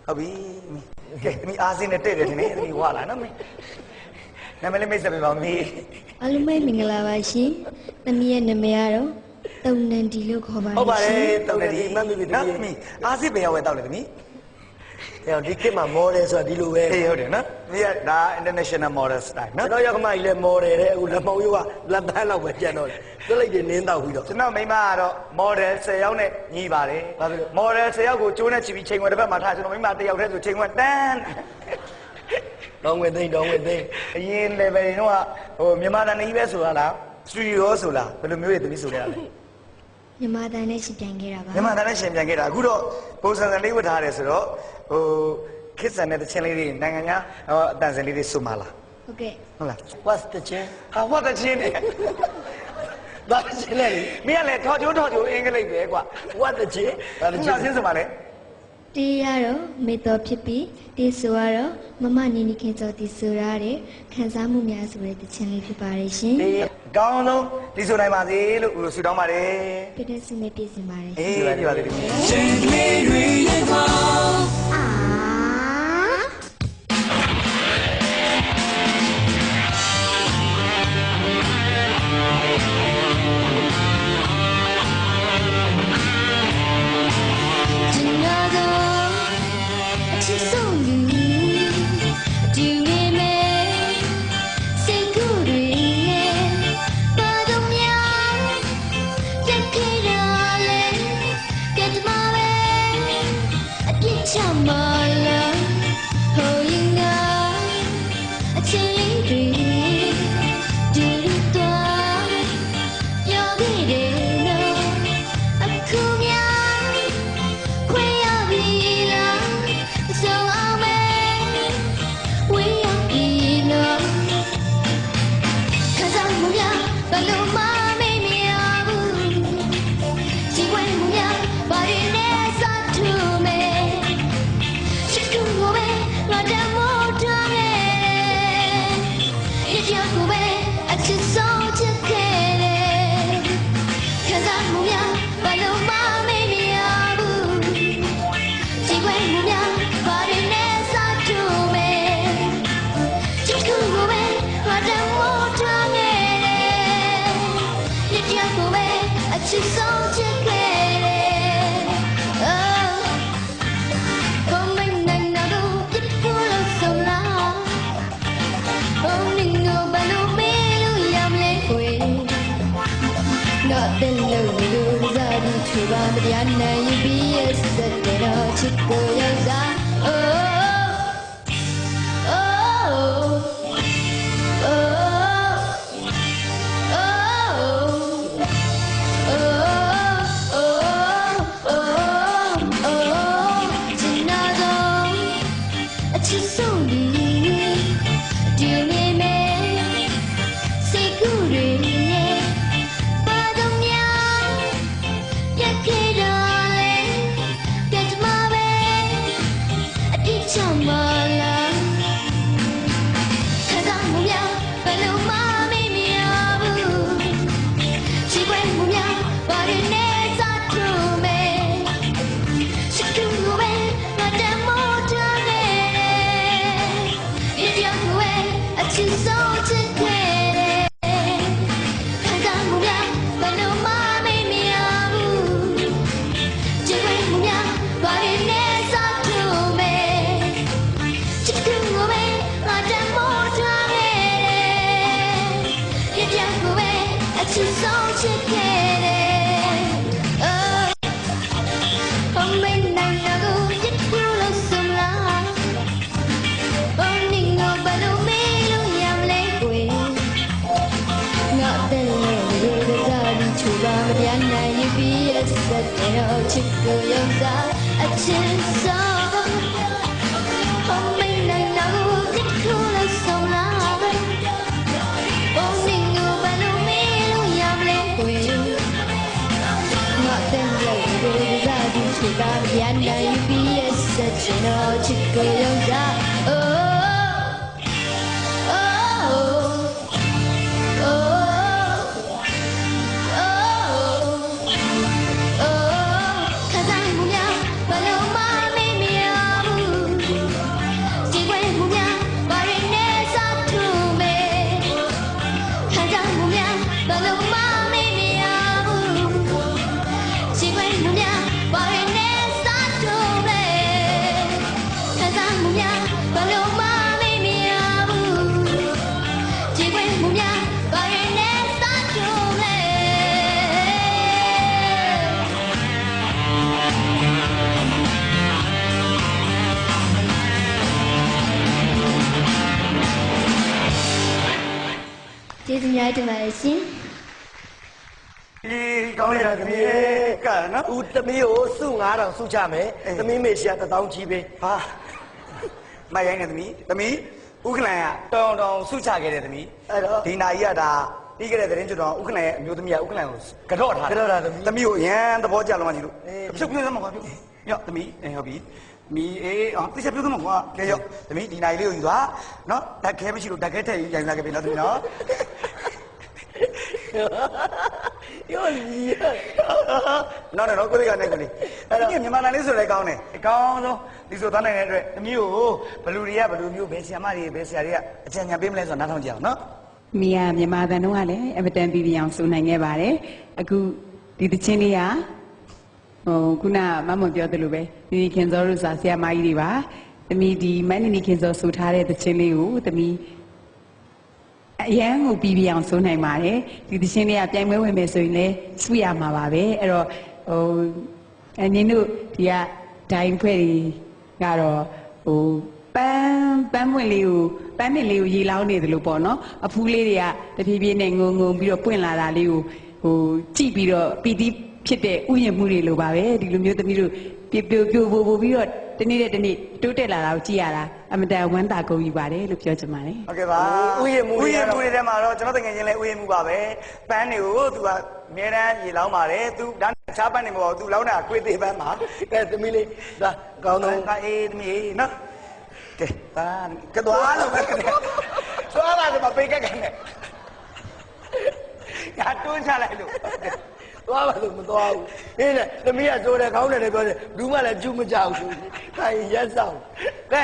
ဟုတ်ပြီကဲသမီးအားစင်းနဲ့တဲ့တယ်ဒီနေ့သမီးဝါလာနော်မင်းနာမည်လေးမိတ်ဆက်ပေးပါဦးမင်း အားလုံးပဲမင်္ဂလာပါရှင်သမီးရဲ့နာမည်ကတော့တုံနန်ဒီလို့ခေါ်ပါတယ် ဟုတ်ပါတယ်တုံနန်ဒီမှတ်မိပြီနော်သမီးအားစင်းဘယ်ရောက်ဝဲတောက်လဲသမီးဒီခေတ်မှာ model ဆိုတာဒီလိုပဲအေးဟုတ်တယ်နော်ဒီကဒါ international model style နော်ကျွန်တော်ရောက်ကမှကြီးလဲ model တဲ့အခုလက်မောင်ရိုးကလက်ပန်းလောက်ပဲကျန်တော့တယ်သွက်လိုက်တွေနင်းတော့ပြီးတော့ကျွန်တော်မိမကတော့ model 10ယောက်နဲ့ညီးပါတယ်ဘာဖြစ်လို့ model 10ယောက်ကိုကျိုးနဲ့ချီပြီးချိန်ခွင်တစ်ပတ်မှာထားကျွန်တော်မိမ1ယောက်တည်းဆိုချိန်ခွင်တန်းတောင်းဝင်သိန်းအရင် level တွေတော့ဟိုမြန်မာတန်နေကြီးပဲဆိုတာလား studio ဆိုလားဘယ်လိုမျိုးတွေသမီးဆိုလဲမြန်မာတန်နဲ့ရှင်ပြန်ခဲ့တာပါမြန်မာတန်နဲ့ရှင်ပြန်ခဲ့တာအခုတော့ပုံစံလေးဝတ်ထားတယ်ဆိုတော့ဟိုခစ်ဆန်တဲ့တခြင်းလေးတွေနိုင်ငံခြားအတန်စင်လေးတွေစုမှာလားဟုတ်ကဲ့ဟုတ်လား what's the chin ဟာ what the chin နဲ့ဒါချင်းလေမင်းကလည်းထော်ကျိုးအင်္ဂလိပ်ပဲကွာ what the chin ဒါလည်းချင်းစုမှာလေတီးရတော့မေတော်ဖြစ်ပြီးတီးဆိုရတော့မမနီနီခင်စောတီဆိုရတဲ့ခန်းစားမှုများဆိုတဲ့တခြင်းလေးဖြစ်ပါတယ်ရှင်ဒီကောင်းဆုံးတီးဆိုနိုင်ပါစေလို့ဆုတောင်းပါတယ်ပြည့်တဲ့ဆုနဲ့ပြည့်စင်ပါတယ်အေးပြပါသေးတယ်ရှင်လေးတွေရဲ့ကောတရားနဲ့ယူပြီးရစတဲ့တော့ချစ်ကိုရောက်စား ခ ကျေးဇူးများတင်ပါတယ်ရှင် ဒီကောင်းရတာသမီးကနော်ဦးသမီးကိုစု9000စုချမယ်သမီးမေရှာ1000ကြီးပေးဟာမရိုင်းနေသမီးဥက္ကလန်ကတောင်စုချခဲ့တယ်သမီးအဲ့တော့ဒီနာကြီးကဒါပြီးခဲ့တဲ့သတင်းကျွတ်တော့ဥက္ကလန်ရဲ့အမျိုးသမီးကဥက္ကလန်ကိုကတော့ထားတယ်သမီးကိုအရန်သဘောကျလုံးမှကြီးလို့ဖြုတ်ပြသမှာကွာရော့သမီးဟုတ်ပြီမီအေးတိကျပြသမှာကွာကဲရော့သမီးဒီနာကြီးလေးကိုယူသွားနော်ဓာတ်ခဲမရှိလို့ဓာတ်ခဲထည့်ယူကြိုင်လာခဲ့ပြီနော်သမီးနော်ရောကြီးနော်နော်ကိုလေးကနေကိုလေးအဲ့တော့မြန်မာနိုင်ငံလေးဆိုလည်းကောင်းတယ်အကောင်းဆုံးဒီဆိုသွားနိုင်တဲ့အတွက်သမီးကိုဘလူတွေကဘလူမျိုးပဲဆရာမတွေပဲဆရာတွေကအကြံဉာဏ်ပေးမလဲဆိုတော့နားထောင်ကြအောင်နော် မိယာမြန်မာတန်တော့ကလည်းအမတန်ပြပြအောင်ဆိုနိုင်ခဲ့ပါတယ်အခုဒီတချင်းလေးကခုနမမပြောသလိုပဲဒီခင်စောတို့ဆရာမကြီးတွေပါသမီးဒီမန်းနီခင်စောဆိုထားတဲ့တချင်းလေးကိုသမီးအရန်ကိုပြအောင်ဆိုနိုင်ပါတယ်ဒီတချင်းလေးကပြိုင်ပွဲဝင်မယ်ဆိုရင်လည်းစုရမှာပါပဲအဲ့တော့အနင်းတို့ဒီကဒိုင်းဖွဲ့တွေကတော့ပန်းပွင့်လေးကိုပန်းပင်လေးကိုရေလောင်းနေတယ်လို့ပေါ့နော်အဖူးလေးတွေကတဖြည်းဖြည်းနဲ့ငုံပြီးတော့ပွင့်လာတာလေးကိုကြည့်ပြီးတော့ပီတိဖြစ်တဲ့ဥယျာဉ်မှုတွေလိုပါပဲဒီလိုမျိုးသမီးတို့ပြိုပြီးတော့တနေ့တဲ့တနေ့တိုးတက်လာတာကိုကြည့်ရတာအမတန်ဝမ်းသာကုန်ယူပါတယ်လို့ပြောချင်ပါတယ်ဟုတ်ကဲ့ပါဥယျာဉ်မှုတွေထဲမှာတော့ကျွန်တော်တကယ်ချင်းလဲဥယျာဉ်မှုပါပဲပန်းတွေကိုသူကအများတန်းရေလောင်းပါတယ်သူဒါချားပန်းနေမဟုတ်သူလောင်းတာကွေးသေးပန်းပါကဲသမီးလေးဒါကောင်းတော့အေးသမီးနော်ကဲပါကတော့လို့ပဲသွားလာတော့ပေးကက်ကန်နဲ့ငါတွန်းချလိုက်လို့သွားပါလို့မသွားဘူးဟင်းနဲ့သမီးကစိုးတယ်ခေါင်းနဲ့လည်းပြောတယ်ဘူးမှလည်းကျူးမကြောက်ဘူးခိုင်ရက်ဆောင်ကဲ